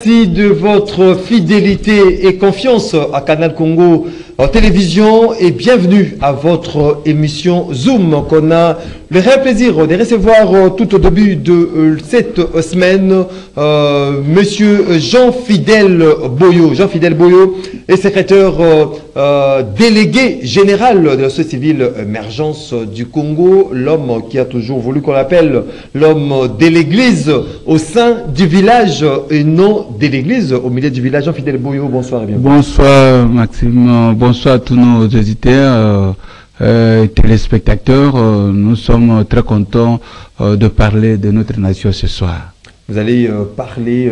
Merci de votre fidélité et confiance à Canal Congo Télévision et bienvenue à votre émission Zoom qu'on a le réel plaisir de recevoir tout au début de cette semaine Monsieur Jean-Fidèle Boyo. Jean-Fidèle Boyo est secrétaire délégué général de la société civile Émergence du Congo, l'homme qui a toujours voulu qu'on l'appelle l'homme de l'église au sein du village et non de l'église au milieu du village. Jean-Fidèle Boyo, bonsoir et bienvenue. Bonsoir Maxime, bonsoir à tous nos auditeurs, téléspectateurs. Nous sommes très contents de parler de notre nation ce soir. Vous allez parler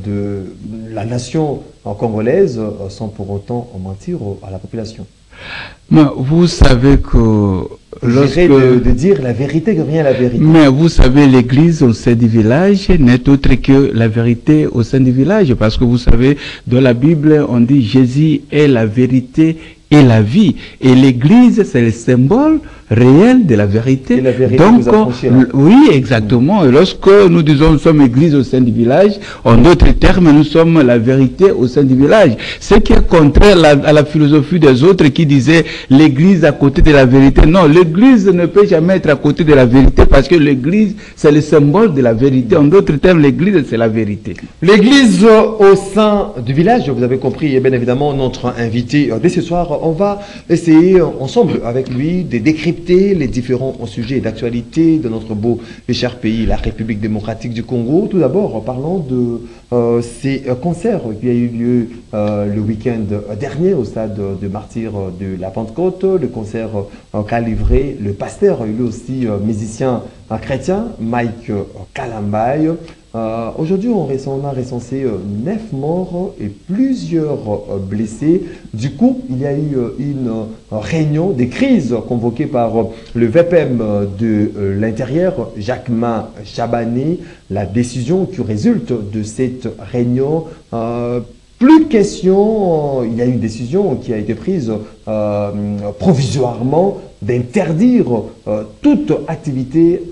de la nation congolaise sans pour autant mentir à la population. Mais vous savez que de dire la vérité que rien la vérité. Mais vous savez, l'église au sein du village n'est autre que la vérité au sein du village, parce que vous savez, dans la Bible, on dit Jésus est la vérité et la vie. Et l'église, c'est le symbole réel de la vérité. Et la vérité donc, oui, exactement. Et lorsque nous disons nous sommes église au sein du village, en d'autres termes, nous sommes la vérité au sein du village. Ce qui est contraire à la philosophie des autres qui disaient l'église à côté de la vérité. Non, l'église ne peut jamais être à côté de la vérité parce que l'église, c'est le symbole de la vérité. En d'autres termes, l'église, c'est la vérité. L'église au sein du village, vous avez compris, et bien évidemment, notre invité dès ce soir, on va essayer ensemble avec lui de décrypter les différents sujets d'actualité de notre beau et cher pays, la République démocratique du Congo. Tout d'abord, parlons de ces concerts qui a eu lieu le week-end dernier au stade de Martyrs de la Pentecôte, le concert qu'a livré le pasteur, lui aussi musicien chrétien, Mike Kalambaye. Aujourd'hui, on a recensé 9 morts et plusieurs blessés. Du coup, il y a eu une réunion des crises convoquée par le VPM de l'Intérieur, Jacquemin Chabani. La décision qui résulte de cette réunion, plus question, il y a eu une décision qui a été prise provisoirement d'interdire toute activité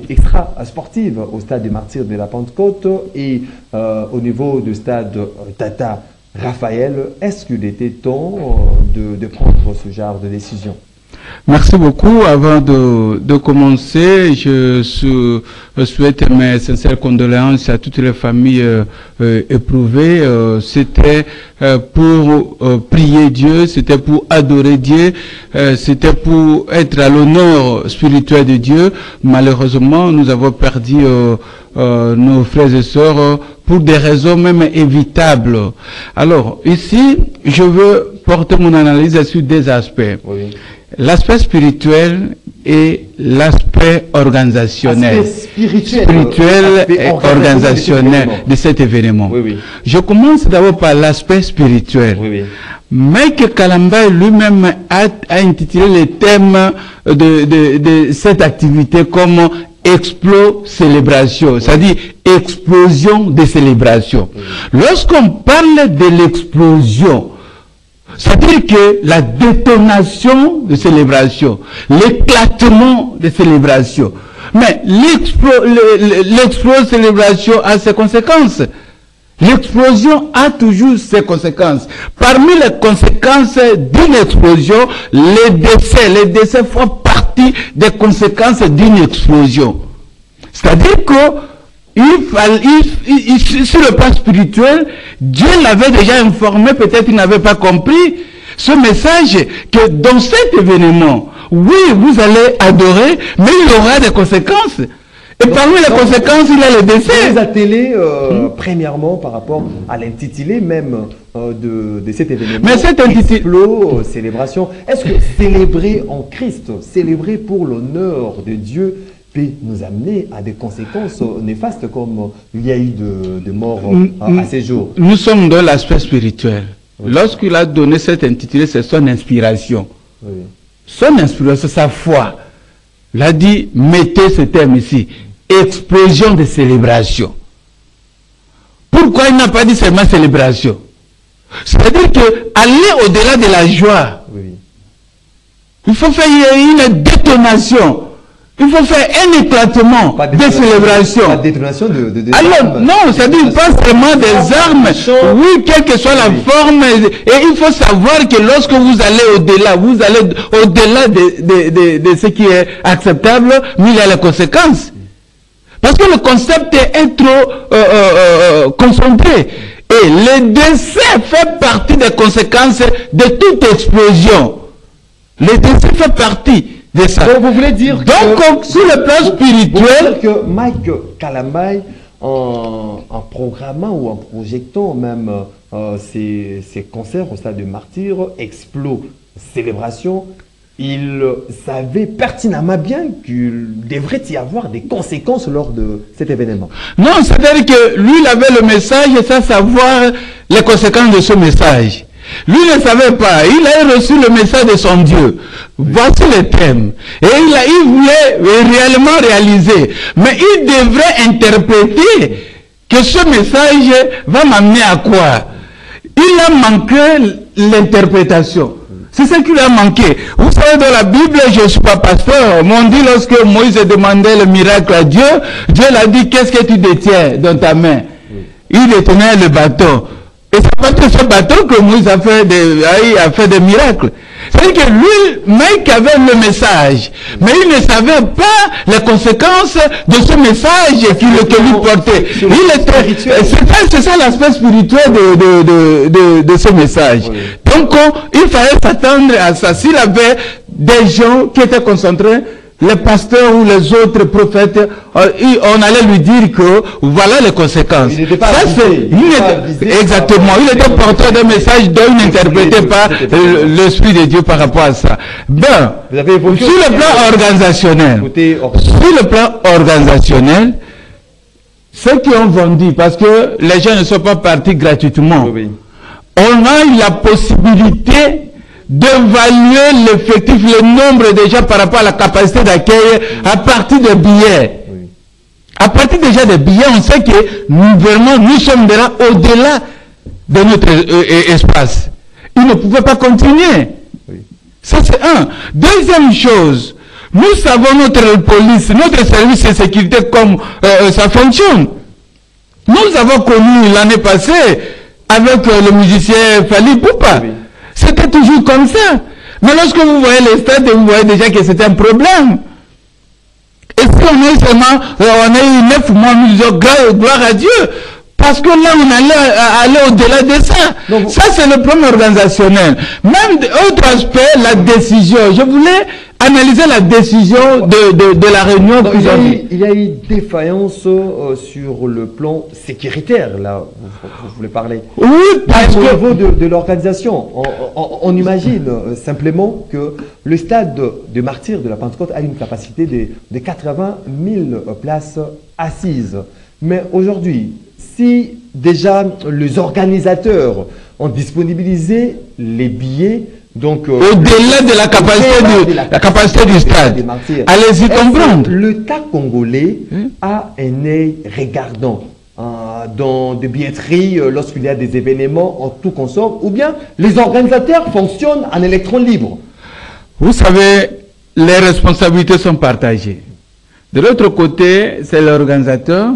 extra sportive au stade des Martyrs de la Pentecôte et au niveau du stade Tata Raphaël. Est-ce qu'il était temps de prendre ce genre de décision? Merci beaucoup. Avant de commencer, je souhaite mes sincères condoléances à toutes les familles éprouvées. C'était pour prier Dieu, c'était pour adorer Dieu, c'était pour être à l'honneur spirituel de Dieu. Malheureusement, nous avons perdu nos frères et sœurs pour des raisons même évitables. Alors, ici, je veux porter mon analyse sur deux aspects. Oui. L'aspect spirituel et l'aspect organisationnel. Spirituel et organisationnel de cet événement. Oui, oui. Je commence d'abord par l'aspect spirituel. Oui, oui. Mike Kalambaye lui-même a intitulé le thème de cette activité comme explo-célébration, c'est-à-dire explosion de célébration. Oui. Lorsqu'on parle de l'explosion, c'est-à-dire que la détonation de célébration, l'éclatement de célébration, mais l'explosion de célébration a ses conséquences. L'explosion a toujours ses conséquences. Parmi les conséquences d'une explosion, les décès font partie des conséquences d'une explosion. C'est-à-dire que sur le plan spirituel, Dieu l'avait déjà informé, peut-être il n'avait pas compris ce message, que dans cet événement, oui, vous allez adorer, mais il y aura des conséquences. Et parmi les conséquences, il y a le décès. Vous attelez premièrement par rapport à l'intitulé même de cet événement. Mais cet intitulé, célébration, est-ce que célébrer en Christ, célébrer pour l'honneur de Dieu, peut nous amener à des conséquences néfastes comme il y a eu de morts à ces jours? Nous sommes dans l'aspect spirituel. Oui. Lorsqu'il a donné cet intitulé, c'est son inspiration. Oui. Son inspiration, sa foi. Il a dit, mettez ce terme ici, explosion de célébration. Pourquoi il n'a pas dit seulement célébration? C'est-à-dire que aller au-delà de la joie, oui. Il faut faire une détonation. Il faut faire un éclatement des célébrations. Pas de détonation de alors, armes. non, ça dit pas seulement des armes. Oui, quelle que soit la forme. Et il faut savoir que lorsque vous allez au-delà, de ce qui est acceptable, mais il y a les conséquences. Parce que le concept est trop concentré. Et le décès fait partie des conséquences de toute explosion. Le décès fait partie de ça. Donc vous voulez dire donc, sur le plan spirituel, que Mike Kalamai, en programmant ou en projetant même ces concerts au stade de Martyr, Explo, célébration, il savait pertinemment bien qu'il devrait y avoir des conséquences lors de cet événement. Non, c'est-à-dire que lui, il avait le message sans savoir les conséquences de ce message. Lui ne savait pas, il a reçu le message de son Dieu. Voici le thème. Et il voulait réellement réaliser. Mais il devrait interpréter que ce message va m'amener à quoi? Il a manqué l'interprétation. C'est ça qui lui a manqué. Vous savez, dans la Bible, je ne suis pas pasteur. On dit lorsque Moïse demandait le miracle à Dieu, Dieu l'a dit, qu'est-ce que tu détiens dans ta main? Il détenait le bâton. Et c'est pas que ce bâton que Moïse a fait des miracles. C'est-à-dire que lui, Mike avait le message, mais il ne savait pas les conséquences de ce message qu'il lui portait. C'est ça l'aspect spirituel de ce message. Oui. Donc, il fallait s'attendre à ça. S'il avait des gens qui étaient concentrés, les pasteurs ou les autres prophètes, on allait lui dire que voilà les conséquences. Il n'était pas exactement. Il était porteur d'un message dont il n'interprétait pas l'Esprit de Dieu par rapport à ça. Ben, sur le plan organisationnel, ceux qui ont vendu, parce que les gens ne sont pas partis gratuitement, on a eu la possibilité d'évaluer l'effectif, le nombre déjà par rapport à la capacité d'accueil à partir des billets. Oui. À partir déjà des billets, on sait que nous sommes déjà au-delà de notre espace. Ils ne pouvaient pas continuer. Oui. Ça c'est un. Deuxième chose, nous savons notre police, notre service de sécurité comme ça fonctionne. Nous avons connu l'année passée avec le musicien Fali Poupa. Oui. C'était toujours comme ça. Mais lorsque vous voyez les stades, vous voyez déjà que c'était un problème. Et si on a eu seulement, on a eu 9 mois, nous disons gloire à Dieu. Parce que là, on allait aller au-delà de ça. Donc, ça, c'est le problème organisationnel. Même autre aspect, la décision. Je voulais analyser la décision de la réunion. Donc, il y a eu défaillance sur le plan sécuritaire, là, vous voulez parler. Oui, parce que... Au niveau de l'organisation, on imagine simplement que le stade de Martyr de la Pentecôte a une capacité de 80 000 places assises. Mais aujourd'hui, si déjà les organisateurs ont disponibilisé les billets, donc au-delà de la capacité du stade, allez-y comprendre. L'État congolais a un œil regardant dans des billetteries lorsqu'il y a des événements en tout consort, ou bien les organisateurs fonctionnent en électron libre. Vous savez, les responsabilités sont partagées. De l'autre côté, c'est l'organisateur.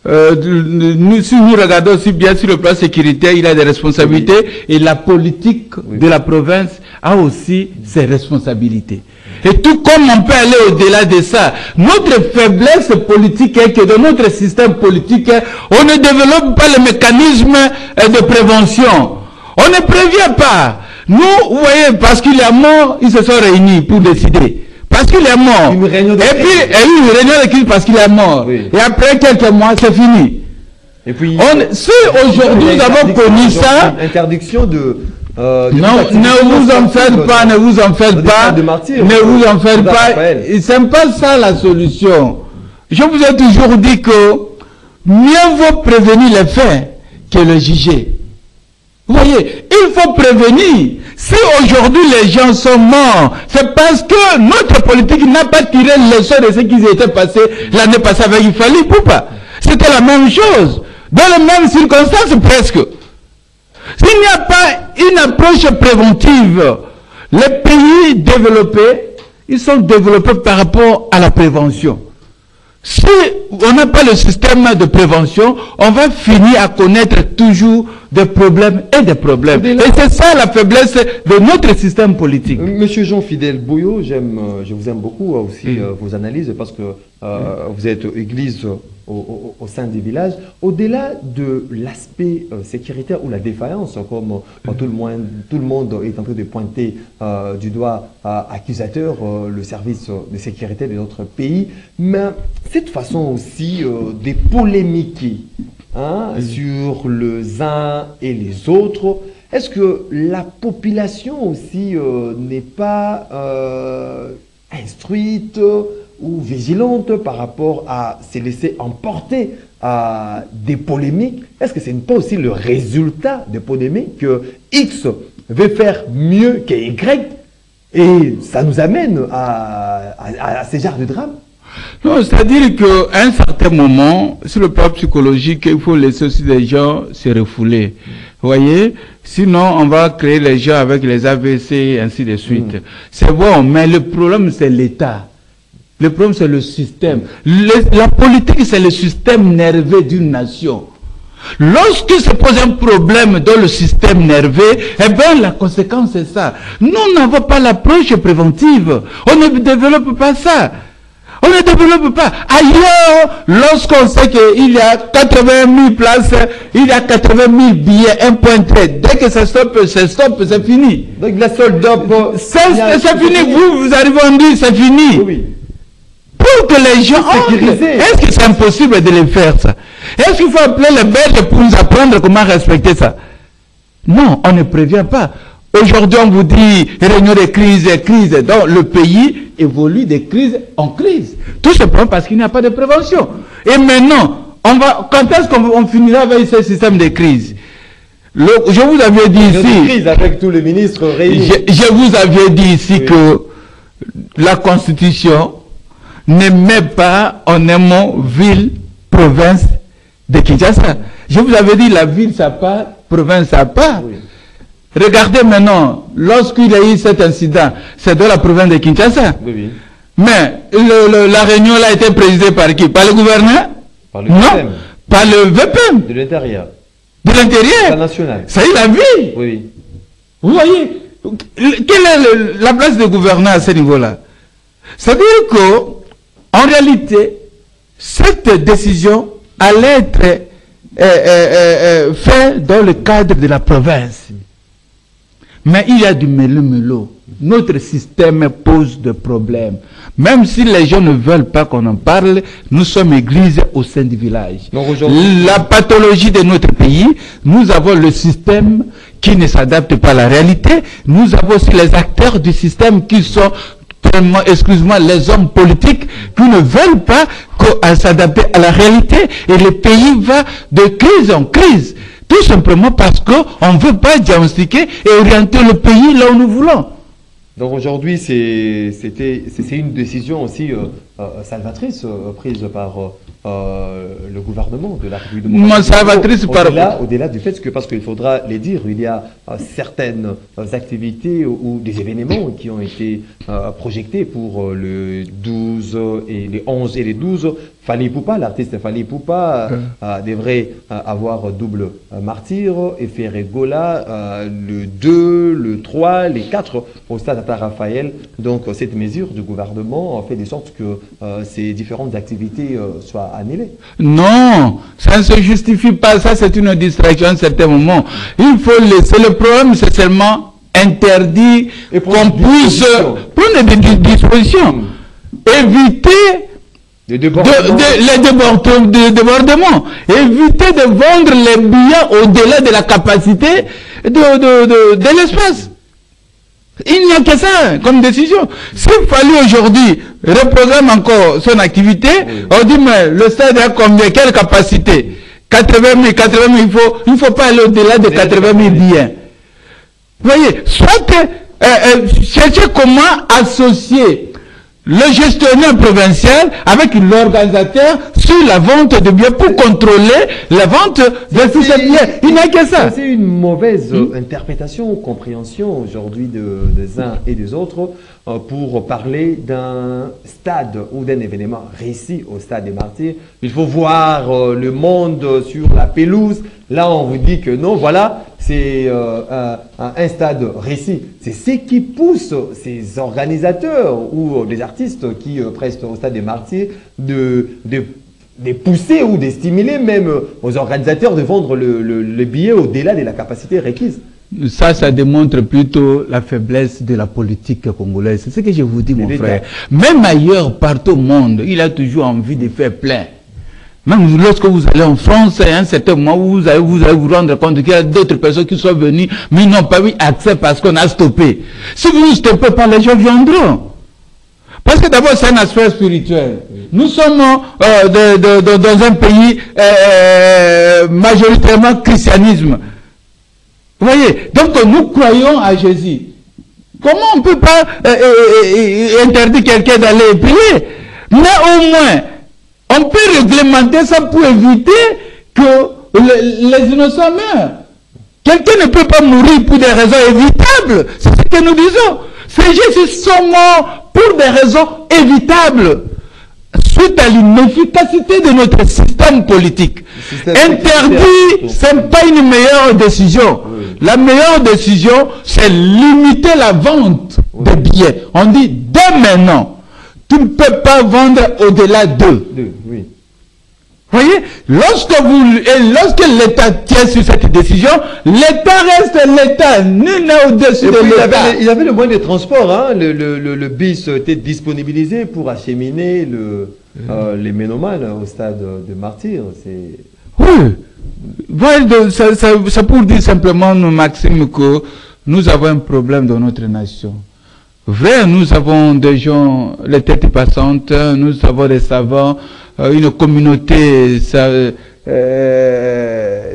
Si nous regardons aussi bien sur le plan sécuritaire, il a des responsabilités, et la politique de la province a aussi ses responsabilités. Et tout comme on peut aller au-delà de ça, notre faiblesse politique est que dans notre système politique, on ne développe pas le mécanisme de prévention. On ne prévient pas. Nous, vous voyez, parce qu'il est mort, ils se sont réunis pour décider. Parce qu'il est mort. Et puis, il y a eu une réunion de crise parce qu'il est mort. Oui. Et après quelques mois, c'est fini. Et puis, si aujourd'hui nous avons connu ça... Interdiction non, ne vous en faites pas, ne vous en faites pas. Ne vous en faites pas. C'est pas ça la solution. Je vous ai toujours dit que mieux vaut prévenir les faits que le juger. Vous voyez, il faut prévenir. Si aujourd'hui les gens sont morts, c'est parce que notre politique n'a pas tiré le leçon de ce qui s'était passé l'année passée avec Fali Poupa. C'était la même chose, dans les mêmes circonstances presque. S'il n'y a pas une approche préventive, les pays développés, ils sont développés par rapport à la prévention. Si on n'a pas le système de prévention, on va finir à connaître toujours des problèmes et des problèmes. Et c'est ça la faiblesse de notre système politique. Monsieur Jean-Fidèle Bouillot, je vous aime beaucoup aussi vos analyses parce que vous êtes église au sein des villages. Au-delà de l'aspect sécuritaire ou la défaillance, comme tout le monde est en train de pointer du doigt accusateur le service de sécurité de notre pays, mais cette façon aussi de polémiquer sur les uns et les autres, est-ce que la population aussi n'est pas instruite ou vigilante par rapport à se laisser emporter à des polémiques? Est-ce que ce n'est pas aussi le résultat des polémiques que X veut faire mieux que Y et ça nous amène à ce genre de drame? Non, c'est-à-dire qu'à un certain moment, sur le plan psychologique, il faut laisser aussi les gens se refouler. Vous voyez? Sinon, on va créer les gens avec les AVC et ainsi de suite. C'est bon, mais le problème, c'est l'État. Le problème, c'est le système. La politique, c'est le système nerveux d'une nation. Lorsque se pose un problème dans le système nerveux, eh bien, la conséquence, c'est ça. Nous n'avons pas l'approche préventive. On ne développe pas ça. On ne développe pas. Ailleurs, lorsqu'on sait qu'il y a 80 000 places, il y a 80 000 billets, un point trait. Dès que ça stoppe, c'est fini. Donc la solde c'est fini. Vous arrivez en dire, c'est fini. Oui. Pour que les gens... Est-ce que c'est impossible de le faire, ça? Est-ce qu'il faut appeler les Belges pour nous apprendre comment respecter ça? Non, on ne prévient pas. Aujourd'hui, on vous dit réunion de crise. Donc, le pays évolue de crise en crise. Tout simplement parce qu'il n'y a pas de prévention. Et maintenant, quand est-ce qu'on finira avec ce système de crise? Je vous avais dit ici... crise avec tous les ministres réunis. Je vous avais dit ici que la Constitution ne met pas en un mot ville, province de Kinshasa. Je vous avais dit la ville, ça part, province, ça part. Oui. Regardez maintenant, lorsqu'il y a eu cet incident, c'est dans la province de Kinshasa. Oui. Mais la réunion là a été présidée par qui? Par le gouverneur? Par le non, VPM. Par le VPM. De l'intérieur. De l'intérieur. National. Ça y est, la ville. Oui. Vous voyez, quelle est la place du gouverneur à ce niveau-là? C'est-à-dire que, en réalité, cette décision allait être faite dans le cadre de la province. Mais il y a du mélo-mélo. Notre système pose des problèmes. Même si les gens ne veulent pas qu'on en parle, nous sommes église au sein du village. La pathologie de notre pays, nous avons le système qui ne s'adapte pas à la réalité. Nous avons aussi les acteurs du système qui sont, excusez-moi, les hommes politiques qui ne veulent pas s'adapter à la réalité. Et le pays va de crise en crise. Tout simplement parce qu'on ne veut pas diagnostiquer et orienter le pays là où nous voulons. Donc aujourd'hui, c'est une décision aussi salvatrice prise par le gouvernement de la République. Salvatrice au-delà du fait que, parce qu'il faudra les dire, il y a certaines activités ou des événements qui ont été projetés pour le 12 et les 11 et les 12. Fally Ipupa, l'artiste Fally Ipupa devrait avoir double martyr et faire Gola le 2, le 3, les 4 au stade Tata Raphaël. Donc cette mesure du gouvernement fait de sorte que ces différentes activités soient annulées. Non, ça ne se justifie pas. Ça, c'est une distraction à un certain moment. Il faut laisser. Le problème, c'est seulement interdit qu'on puisse prendre des dispositions. Éviter les débordements. Éviter de vendre les billets au-delà de la capacité de l'espace. Il n'y a que ça comme décision. S'il fallait aujourd'hui reprogramme encore son activité, on dit mais le stade a combien? Quelle capacité? 80 000, il ne faut pas aller au-delà de 80 000 billets. Vous voyez, soit chercher comment associer le gestionnaire provincial avec l'organisateur sur la vente de biens pour contrôler la vente de tous ces biens. Il n'y a que ça. C'est une mauvaise interprétation, compréhension aujourd'hui des uns et des autres pour parler d'un stade ou d'un événement réussi au stade des Martyrs. Il faut voir le monde sur la pelouse. Là, on vous dit que non, voilà, c'est un stade réussi. C'est ce qui pousse ces organisateurs ou les artistes qui prestent au stade des Martyrs de pousser ou de stimuler même aux organisateurs de vendre le billet au-delà de la capacité requise. Ça démontre plutôt la faiblesse de la politique congolaise. C'est ce que je vous dis, mon frère. Même ailleurs, partout au monde, il a toujours envie de faire plein. Même lorsque vous allez en France, à un certain moment, vous allez vous rendre compte qu'il y a d'autres personnes qui sont venues, mais ils n'ont pas eu accès parce qu'on a stoppé. Si vous ne stoppez pas, les gens viendront. Parce que d'abord, c'est un aspect spirituel. Nous sommes dans un pays majoritairement christianisme. Vous voyez? Donc, nous croyons à Jésus. Comment on ne peut pas interdire quelqu'un d'aller prier? Mais au moins, on peut réglementer ça pour éviter que les innocents meurent. Quelqu'un ne peut pas mourir pour des raisons évitables. C'est ce que nous disons. Ces gens sont morts pour des raisons évitables. Suite à l'inefficacité de notre système politique. Interdit, ce n'est pas une meilleure décision. Oui. La meilleure décision, c'est limiter la vente de billets. On dit, dès maintenant, tu ne peux pas vendre au-delà d'eux. Oui. Vous voyez, lorsque l'État tient sur cette décision, l'État reste l'État, nul n'est au-dessus de l'État. Il y avait le moyen de transport, hein? Le bus était disponibilisé pour acheminer les ménomanes au stade de Martyrs. Oui, voilà, ça pour dire simplement, Maxime, que nous avons un problème dans notre nation. Vrai, nous avons des gens, les têtes passantes, nous avons des savants, une communauté de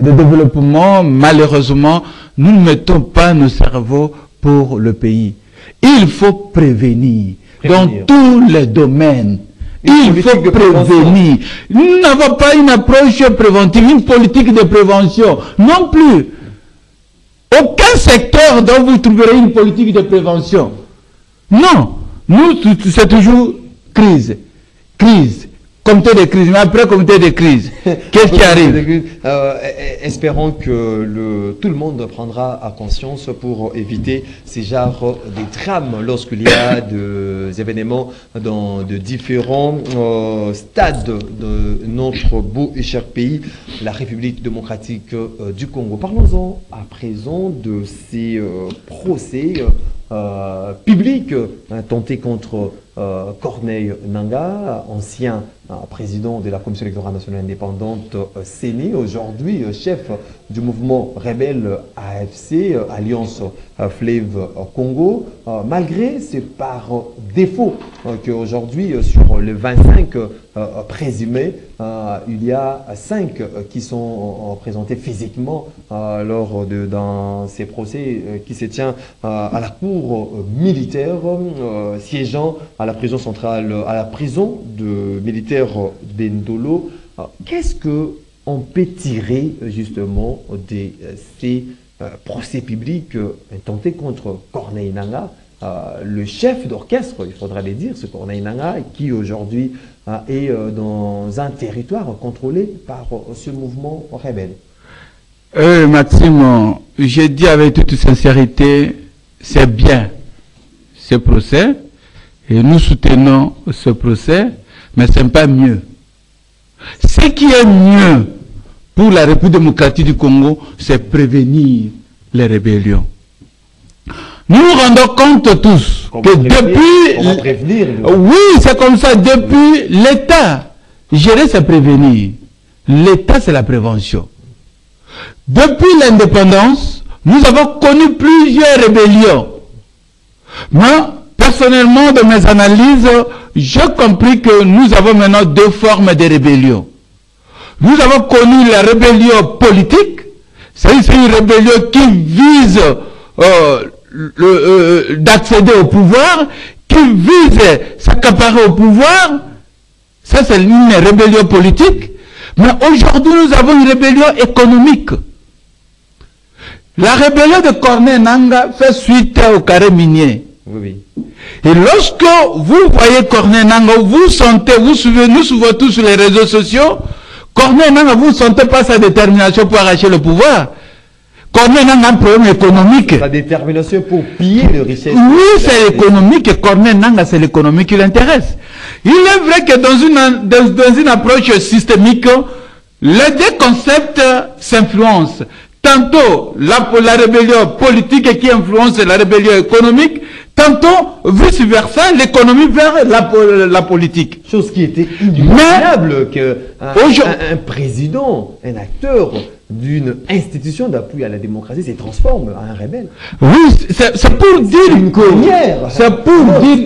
développement. Malheureusement, nous ne mettons pas nos cerveaux pour le pays. Il faut prévenir dans tous les domaines. Il faut prévenir. Nous n'avons pas une approche préventive, une politique de prévention. Non plus. Aucun secteur dont vous trouverez une politique de prévention. Non. Nous, c'est toujours crise. Crise. Comité de crise, mais après comité de crise, qu'est-ce qui arrive? Espérons que tout le monde prendra conscience pour éviter ces genres de drames lorsqu'il y a des événements dans de différents stades de notre beau et cher pays, la République démocratique du Congo. Parlons-en à présent de ces procès publics tentés contre Corneille Nangaa, ancien président de la Commission électorale nationale indépendante CENI, aujourd'hui chef du mouvement rebelle AFC, Alliance Fleuve Congo, malgré c'est par défaut qu'aujourd'hui sur les 25 présumés, il y a 5 qui sont présentés physiquement dans ces procès qui se tient à la cour militaire siégeant à la prison centrale, à la prison de militaire d'Endolo. Qu'est-ce qu'on peut tirer justement de ces procès publics intentés contre Corneille Nangaa, le chef d'orchestre, il faudra le dire, ce Corneille Nangaa, qui aujourd'hui est dans un territoire contrôlé par ce mouvement rebelle? Maxime, j'ai dit avec toute sincérité, c'est bien ce procès, et nous soutenons ce procès, mais ce n'est pas mieux. Ce qui est mieux pour la République démocratique du Congo, c'est prévenir les rébellions. Nous nous rendons compte tous que depuis... Oui, c'est comme ça. Depuis l'État, gérer c'est prévenir. L'État, c'est la prévention. Depuis l'indépendance, nous avons connu plusieurs rébellions. Moi, personnellement, de mes analyses, j'ai compris que nous avons maintenant 2 formes de rébellion. Nous avons connu la rébellion politique, c'est une rébellion qui vise d'accéder au pouvoir, qui qui vise s'accaparer au pouvoir, ça c'est une rébellion politique. Mais aujourd'hui, nous avons une rébellion économique. La rébellion de Corneille Nangaa fait suite au carré minier. Oui. Et lorsque vous voyez Corneille Nangaa, vous sentez, nous suivons tous sur les réseaux sociaux, Corneille Nangaa, vous ne sentez pas sa détermination pour arracher le pouvoir. Corneille Nangaa a un problème économique. Sa détermination pour piller les richesses. Oui, c'est l'économique. Et Corneille Nangaa, c'est l'économie qui l'intéresse. Il est vrai que dans une approche systémique, les deux concepts s'influencent. Tantôt la rébellion politique qui influence la rébellion économique, tantôt vice-versa, l'économie vers la politique. Chose qui était inimaginable qu'un président, un acteur d'une institution d'appui à la démocratie se transforme en un rebelle. Oui, c'est pour dire que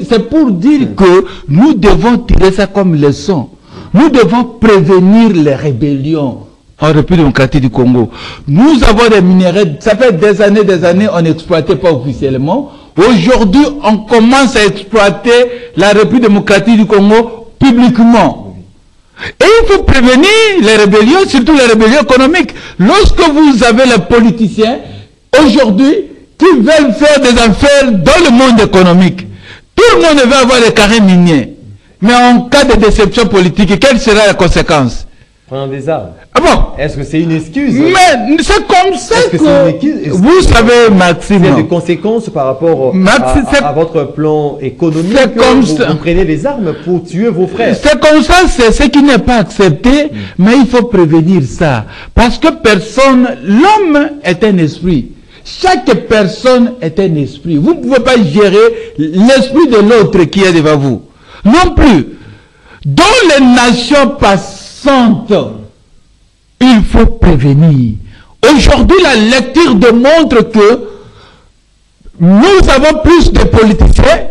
c'est pour dire que nous devons tirer ça comme leçon. Nous devons prévenir les rébellions en République démocratique du Congo. Nous avons des minéraux, ça fait des années, on n'exploitait pas officiellement. Aujourd'hui, on commence à exploiter la République démocratique du Congo publiquement. Et il faut prévenir les rébellions, surtout les rébellions économiques. Lorsque vous avez les politiciens, aujourd'hui, qui veulent faire des affaires dans le monde économique, tout le monde veut avoir des carrés miniers. Mais en cas de déception politique, quelle sera la conséquence? Prendre des armes. Ah bon? Est-ce que c'est une excuse? Mais c'est comme ça que vous savez, Maxime. Il y a des conséquences par rapport à votre plan économique. C'est comme ça. Vous prenez les armes pour tuer vos frères. C'est comme ça, c'est ce qui n'est pas accepté, mais il faut prévenir ça. Parce que l'homme est un esprit. Chaque personne est un esprit. Vous ne pouvez pas gérer l'esprit de l'autre qui est devant vous. Non plus. Dans les nations passantes, il faut prévenir. Aujourd'hui, la lecture démontre que nous avons plus de politiciens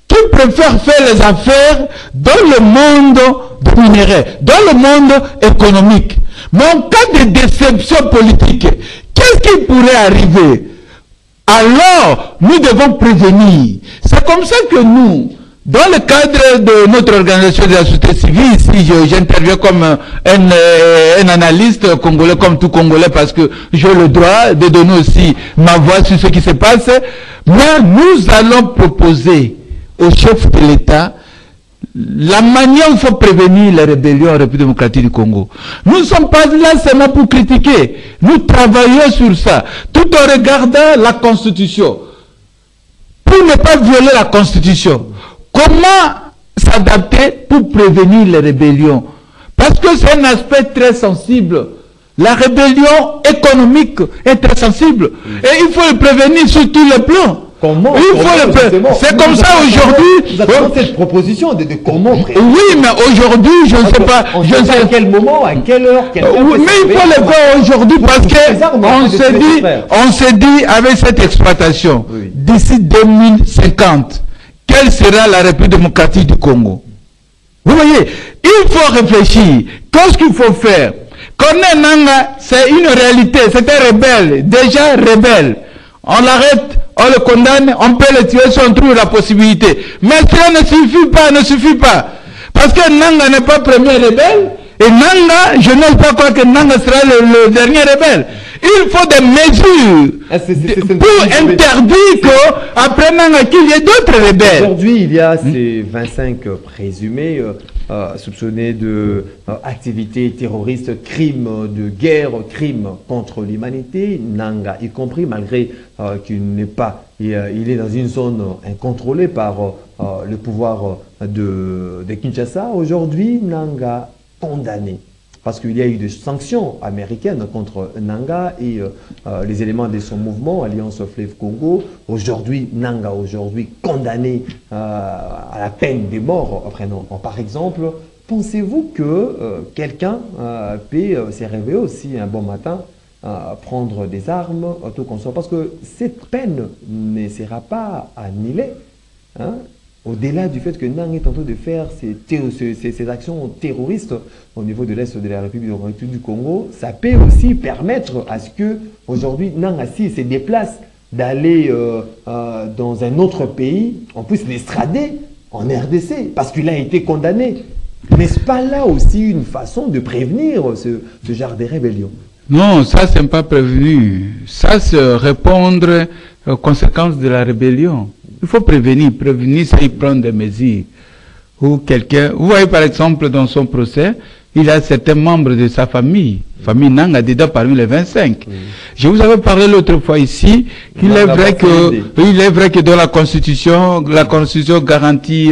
qui préfèrent faire les affaires dans le monde du minerai, dans le monde économique. Mais en cas de déception politique, qu'est-ce qui pourrait arriver? Alors, nous devons prévenir. C'est comme ça que nous, dans le cadre de notre organisation de la société civile, ici j'interviens comme un analyste congolais, comme tout Congolais, parce que j'ai le droit de donner aussi ma voix sur ce qui se passe. Mais nous allons proposer au chef de l'État la manière où il faut prévenir les rébellions en République démocratique du Congo. Nous ne sommes pas là seulement pour critiquer. Nous travaillons sur ça, tout en regardant la Constitution. Pour ne pas violer la Constitution. Comment s'adapter pour prévenir les rébellions? Parce que c'est un aspect très sensible. La rébellion économique est très sensible. Et il faut le prévenir sur tous les plans. Comment? C'est comme ça aujourd'hui. Vous avez cette proposition de comment prévenir. Oui, mais aujourd'hui, je ne sais pas. Je ne sais à quel moment, à quelle heure, mais il faut le faire aujourd'hui parce qu'on s'est dit avec cette exploitation, d'ici 2050, quelle sera la République démocratique du Congo? Vous voyez, il faut réfléchir. Qu'est-ce qu'il faut faire? Corneille Nangaa, c'est une réalité. C'est un rebelle, déjà rebelle. On l'arrête, on le condamne, on peut le tuer si on trouve la possibilité. Mais cela ne suffit pas. Parce que Nangaa n'est pas premier rebelle. Et Nangaa, je n'ose pas croire que Nangaa sera le dernier rebelle. Il faut des mesures pour interdire qu'après Nangaa qu'il y ait d'autres rebelles. Aujourd'hui, il y a ces 25 présumés soupçonnés d'activités terroristes, crimes de guerre, crimes contre l'humanité. Nangaa y compris, malgré qu'il n'est pas, il est dans une zone incontrôlée par le pouvoir de Kinshasa. Aujourd'hui, Nangaa condamné. Parce qu'il y a eu des sanctions américaines contre Nangaa et les éléments de son mouvement, Alliance Fleuve Congo. Aujourd'hui, Nangaa, condamné à la peine de mort. Par exemple, pensez-vous que quelqu'un peut se réveiller aussi un bon matin, prendre des armes, autoconsommation? Parce que cette peine ne sera pas annulée. Hein? Au-delà du fait que Nangaa est en train de faire ces actions terroristes au niveau de l'Est de la République démocratique du Congo, ça peut aussi permettre à ce que, aujourd'hui, Nangaa, s'il se déplace d'aller dans un autre pays, en plus l'extrader en RDC, parce qu'il a été condamné. N'est-ce pas là aussi une façon de prévenir ce genre de rébellion? Non, ça c'est pas prévenu. Ça c'est répondre aux conséquences de la rébellion. Il faut prévenir. Prévenir, c'est prendre des mesures. Ou quelqu'un, vous voyez par exemple dans son procès, il a certains membres de sa famille Nanga dedans parmi les 25. Je vous avais parlé l'autre fois ici qu'il est vrai que dans la Constitution garantit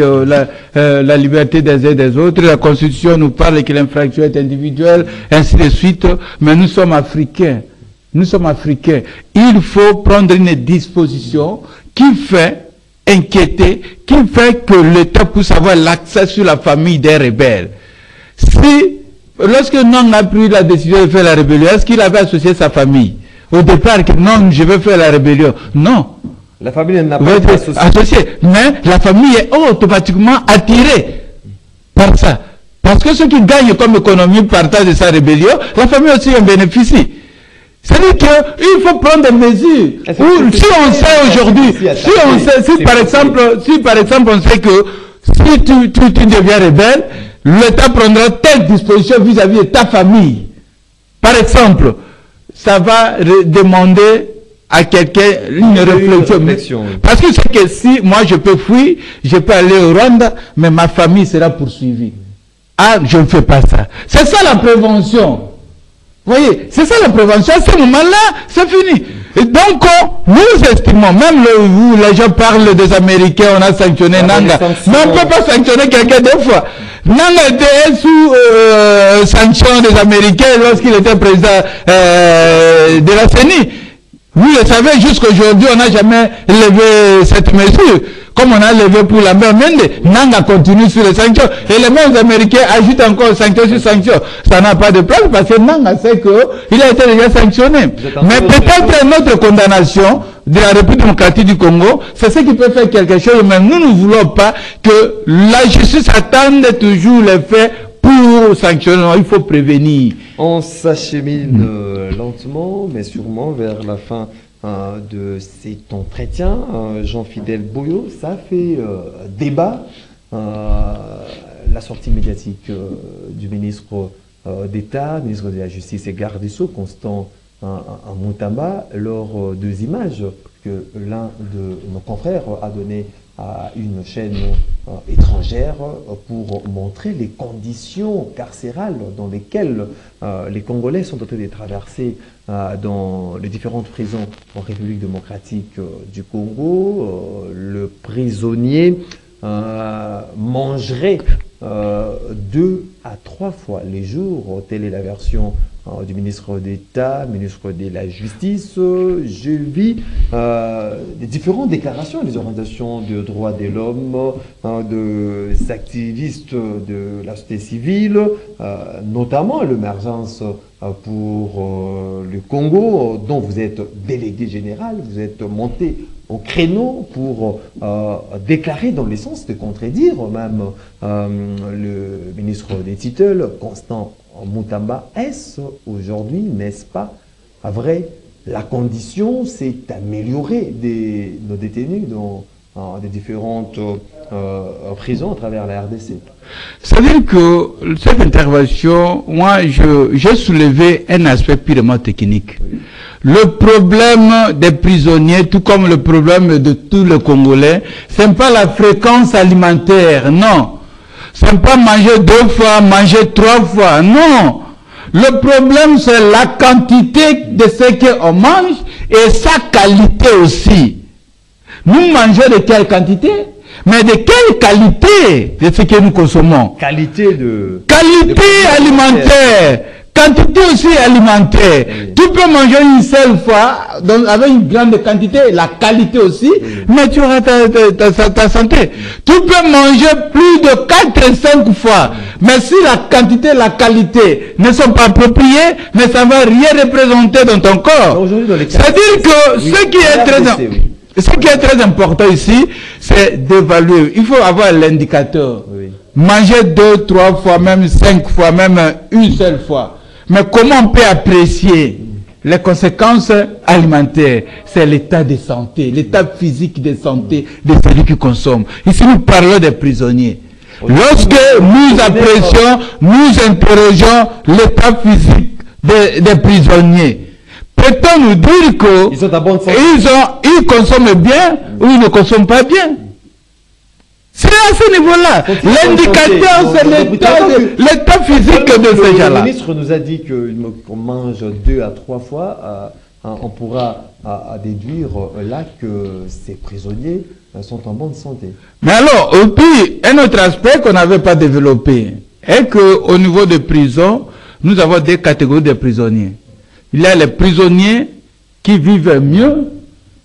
la liberté des uns et des autres. La Constitution nous parle que l'infraction est individuelle, ainsi de suite. Mais nous sommes Africains. Nous sommes Africains. Il faut prendre une disposition qui fait inquiéter, qui fait que l'État puisse avoir l'accès sur la famille des rebelles. Lorsque Nang a pris la décision de faire la rébellion, est-ce qu'il avait associé sa famille au départ que non, je vais faire la rébellion? Non. La famille n'a pas été associée. Mais la famille est automatiquement attirée par ça. Parce que ceux qui gagnent comme économie partant de sa rébellion, la famille aussi en bénéficie. C'est-à-dire qu'il faut prendre des mesures. Si on sait aujourd'hui, si par exemple on sait que si tu deviens rebelle, l'État prendra telle disposition vis-à-vis de ta famille. Par exemple, ça va demander à quelqu'un une réflexion. Parce que c'est que si moi je peux fuir, je peux aller au Rwanda, mais ma famille sera poursuivie. Ah, je ne fais pas ça. C'est ça la prévention. Vous voyez, c'est ça la prévention. À ce moment-là, c'est fini. Et donc, nous estimons, même où les gens parlent des Américains, on a sanctionné Nanga. Mais on ne peut pas sanctionner quelqu'un deux fois. Nanga était sous sanction des Américains lorsqu'il était président de la CENI. Vous le savez, jusqu'aujourd'hui, on n'a jamais levé cette mesure. Comme on a levé pour la mer Mende, Nanga continue sur les sanctions. Et les mêmes Américains ajoutent encore sanction sur sanction. Ça n'a pas de place parce que Nanga sait qu'il a été déjà sanctionné. Mais peut-être notre condamnation de la République démocratique du Congo, c'est ce qui peut faire quelque chose. Mais nous ne voulons pas que la justice attende toujours les faits pour sanctionner. Non, il faut prévenir. On s'achemine lentement, mais sûrement vers la fin de cet entretien. Jean-Fidèle Boyo, ça fait débat. La sortie médiatique du ministre d'État, ministre de la Justice et garde des Sceaux, Constant Mutamba, lors deux images que l'un de nos confrères a donné à une chaîne étrangère pour montrer les conditions carcérales dans lesquelles les Congolais sont en train de traverser dans les différentes prisons en République démocratique du Congo. Le prisonnier mangerait 2 à 3 fois les jours. Telle est la version du ministre d'État, ministre de la Justice. Je vis des différentes déclarations des organisations de droits de l'homme, des activistes de la société civile, notamment l'émergence pour le Congo, dont vous êtes délégué général, vous êtes monté au créneau pour déclarer dans le sens de contredire même le ministre des Tutelles, Constant Mutamba. Est-ce aujourd'hui, n'est-ce pas vrai, la condition s'est améliorée de nos détenus dans des différentes prisons à travers la RDC? C'est-à-dire que cette intervention, moi, j'ai soulevé un aspect purement technique. Oui. Le problème des prisonniers, tout comme le problème de tous les Congolais, ce n'est pas la fréquence alimentaire, non. Ce n'est pas manger 2 fois, manger 3 fois, non. Le problème, c'est la quantité de ce qu'on mange et sa qualité aussi. Nous mangeons de quelle quantité? Mais de quelle qualité de ce que nous consommons? Qualité alimentaire. Quantité aussi alimentaire. Oui. Tu peux manger une seule fois, donc avec une grande quantité, la qualité aussi, oui, mais tu auras ta santé. Oui. Tu peux manger plus de 4 et 5 fois, oui, mais si la quantité et la qualité ne sont pas appropriées, mais ça ne va rien représenter dans ton corps. C'est-à-dire que oui, ce qui est très important ici, c'est d'évaluer. Il faut avoir l'indicateur. Oui. Manger 2, 3 fois, même 5 fois, même une seule fois. Mais comment on peut apprécier les conséquences alimentaires, c'est l'état de santé, l'état physique de santé de celui qui consomme. Ici, nous parlons des prisonniers. Lorsque nous apprécions, nous interrogeons l'état physique des prisonniers, peut-on nous dire que ils consomment bien ou ils ne consomment pas bien? C'est à ce niveau-là. L'indicateur, c'est l'état physique de ces gens-là. Le ministre nous a dit qu'on mange 2 à 3 fois. On pourra déduire là que ces prisonniers sont en bonne santé. Mais alors, et puis, un autre aspect qu'on n'avait pas développé est qu'au niveau des prisons, nous avons 2 catégories de prisonniers. Il y a les prisonniers qui vivent mieux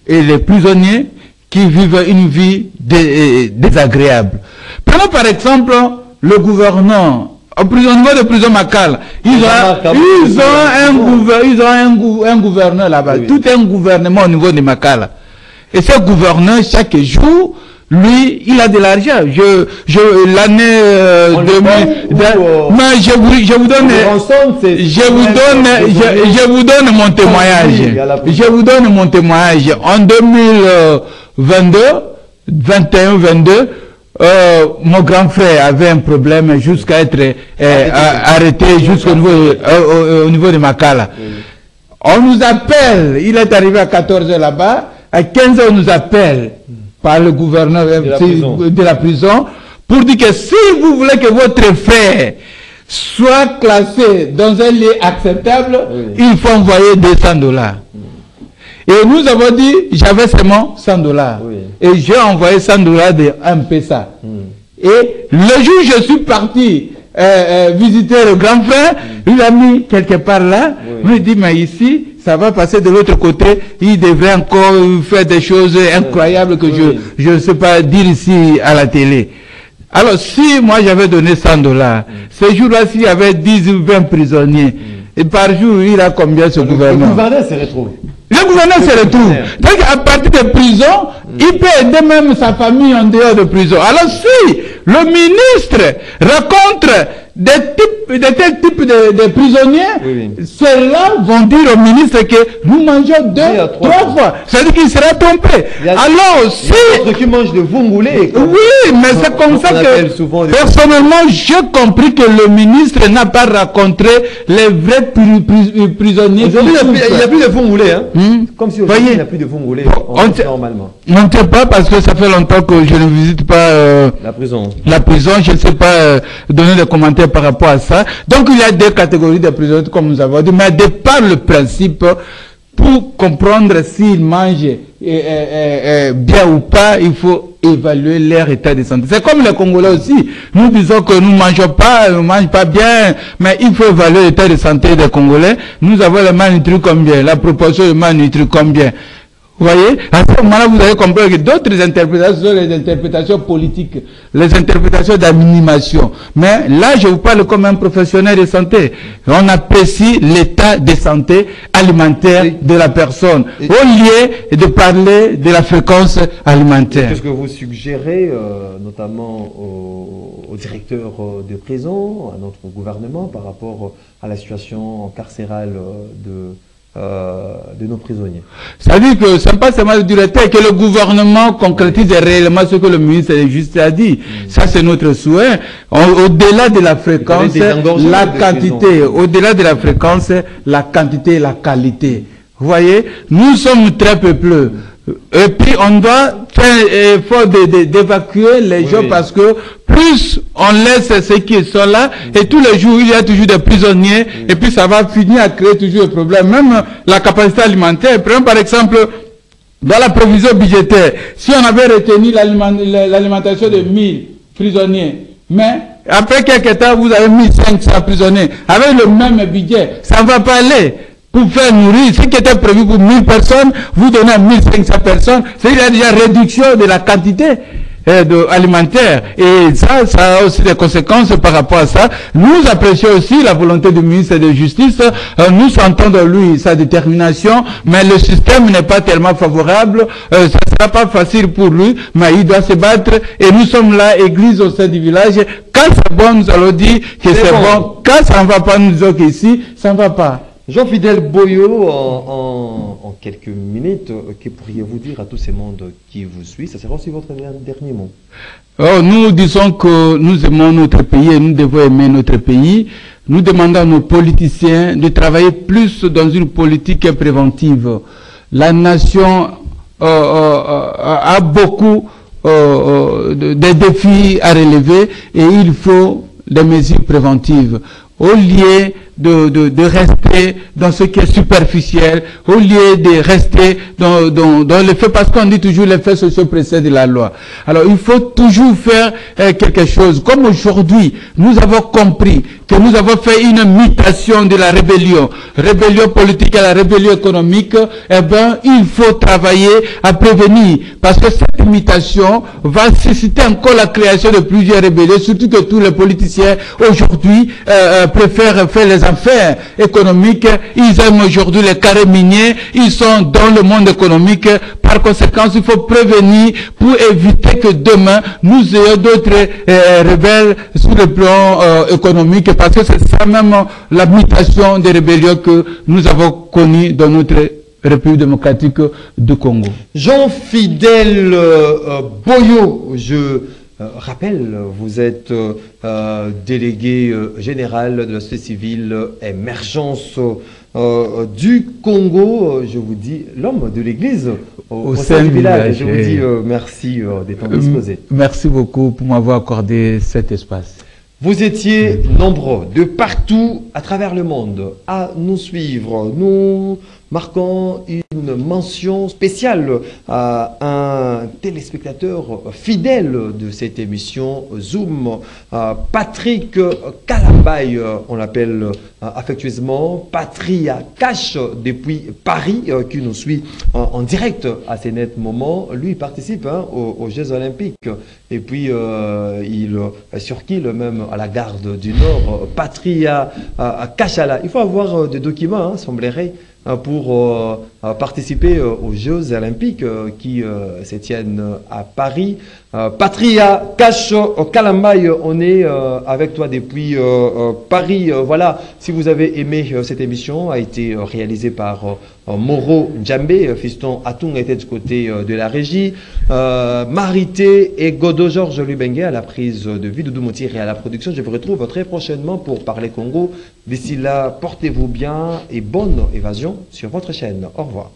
et les prisonniers qui vivent une vie désagréable. Prenons par exemple le gouverneur. Au niveau de prison Makala, ils ont un gouverneur là-bas, oui. Tout un gouvernement au niveau de Makala. Et ce gouverneur, chaque jour, lui, il a de l'argent. L'année 2000, je vous donne mon témoignage. Je vous donne mon témoignage. En 2022, 21-22, mon grand frère avait un problème jusqu'à être arrêté au niveau de Makala. Oui. On nous appelle, il est arrivé à 14h là-bas, à 15h on nous appelle par le gouverneur de la prison pour dire que si vous voulez que votre frère soit classé dans un lieu acceptable, oui. Il faut envoyer $200. Et nous avons dit, j'avais seulement $100. Oui. Et j'ai envoyé $100 de M-Pesa. Et le jour où je suis parti visiter le grand frère, il a mis quelque part là, il me dit, mais ici, ça va passer de l'autre côté, il devrait encore faire des choses incroyables que je ne sais pas dire ici à la télé. Alors, si moi j'avais donné $100, ce jour-là, s'il y avait 10 ou 20 prisonniers, et par jour, il a combien ce gouverneur? Le gouverneur se retrouve. Le gouverneur se retrouve. Donc, à partir de prison, il peut aider même sa famille en dehors de prison. Alors, si le ministre rencontre tels types de prisonniers, ceux-là vont dire au ministre que nous mangeons 2, 3 fois. C'est-à-dire qu'il sera trompé. Alors, si... qui mange de vongolais. Oui, mais c'est comme ça que, personnellement, j'ai compris que le ministre n'a pas rencontré les vrais prisonniers. Aujourd'hui, il n'y a plus de vongolais. Hein? Comme si aujourd'hui, il n'y a plus de vongolais normalement. On ne sait pas parce que ça fait longtemps que je ne visite pas la prison. La prison, je ne sais pas donner des commentaires par rapport à ça. Donc il y a 2 catégories de prisonniers comme nous avons dit, mais de par le principe, pour comprendre s'ils mangent bien ou pas, il faut évaluer leur état de santé. C'est comme les Congolais aussi. Nous disons que nous ne mangeons pas, nous ne mangeons pas bien, mais il faut évaluer l'état de santé des Congolais. Nous avons les malnutris combien? La proportion de malnutris combien? Vous voyez, à ce moment-là, vous avez compris que d'autres interprétations sont les interprétations politiques, les interprétations d'animation. Mais là, je vous parle comme un professionnel de santé. On apprécie l'état de santé alimentaire de la personne, au lieu de parler de la fréquence alimentaire. Qu'est-ce que vous suggérez, notamment au directeur de prison, à notre gouvernement, par rapport à la situation carcérale de nos prisonniers? C'est-à-dire que ce n'est pas seulement le directeur, que le gouvernement concrétise réellement ce que le ministre de la Justice a dit. Ça, c'est notre souhait. Au-delà de la fréquence, la quantité. Au-delà de la fréquence, la quantité et la qualité. Vous voyez, nous sommes très peupleux. Et puis, on doit faire effort d'évacuer les gens parce que plus on laisse ceux qui sont là, et tous les jours, il y a toujours des prisonniers, et puis ça va finir à créer toujours des problèmes. Même la capacité alimentaire. Prenons par exemple, dans la provision budgétaire, si on avait retenu l'alimentation de 1000 prisonniers, mais après quelques temps, vous avez 1500 prisonniers, avec le même budget, ça ne va pas aller. Pour faire nourrir, ce qui était prévu pour 1000 personnes, vous donnez à 1500 personnes, c'est-à-dire qu'il y a déjà réduction de la quantité alimentaire. Et ça a aussi des conséquences par rapport à ça. Nous apprécions aussi la volonté du ministre de la Justice. Nous sentons de lui sa détermination, mais le système n'est pas tellement favorable. Ça ne sera pas facile pour lui, mais il doit se battre. Et nous sommes là, église au sein du village. Quand c'est bon, nous allons dire que c'est bon. Quand ça ne va pas, nous disons qu'ici, ça ne va pas. Jean-Fidèle Boyo, en quelques minutes, que pourriez-vous dire à tous ces mondes qui vous suivent? Ça sera aussi votre dernier mot. Oh, nous disons que nous aimons notre pays et nous devons aimer notre pays. Nous demandons à nos politiciens de travailler plus dans une politique préventive. La nation a beaucoup de défis à relever et il faut des mesures préventives. Au lieu de rester dans ce qui est superficiel, au lieu de rester dans le fait, parce qu'on dit toujours les faits sociaux précèdent la loi. Alors il faut toujours faire quelque chose. Comme aujourd'hui, nous avons compris que nous avons fait une mutation de la rébellion politique à la rébellion économique, eh bien, il faut travailler à prévenir, parce que cette mutation va susciter encore la création de plusieurs rébellions, surtout que tous les politiciens aujourd'hui préfèrent faire les affaires économiques, ils aiment aujourd'hui les carrés miniers, ils sont dans le monde économique. Par conséquent, il faut prévenir pour éviter que demain, nous ayons d'autres rebelles sur le plan économique, parce que c'est ça même la mutation des rébellions que nous avons connues dans notre République démocratique du Congo. Jean-Fidèle Boyo, je rappelle, vous êtes délégué général de la société civile émergence du Congo. Je vous dis l'homme de l'église au sein du village. Je vous dis merci d'être disposé. Merci beaucoup pour m'avoir accordé cet espace. Vous étiez nombreux de partout à travers le monde à nous suivre. Nous marquons une mention spéciale à un téléspectateur fidèle de cette émission Zoom, Patrick Kalambay, on l'appelle affectueusement Patria Cash depuis Paris, qui nous suit en direct à ces nets moments. Lui il participe aux Jeux Olympiques et puis il surquille même à la garde du Nord. Patria Kachala, il faut avoir des documents, semblerait, pour participer aux Jeux Olympiques qui se tiennent à Paris. Patria Cash Kalambay, on est avec toi depuis Paris. Voilà, si vous avez aimé cette émission, a été réalisée par Moro Djambé, fiston Atung était du côté de la régie, Marité et Godo Georges Lubengue à la prise de vue, Doudou Moutiri à la production. Je vous retrouve très prochainement pour parler Congo. D'ici là, portez-vous bien et bonne évasion sur votre chaîne. Au revoir.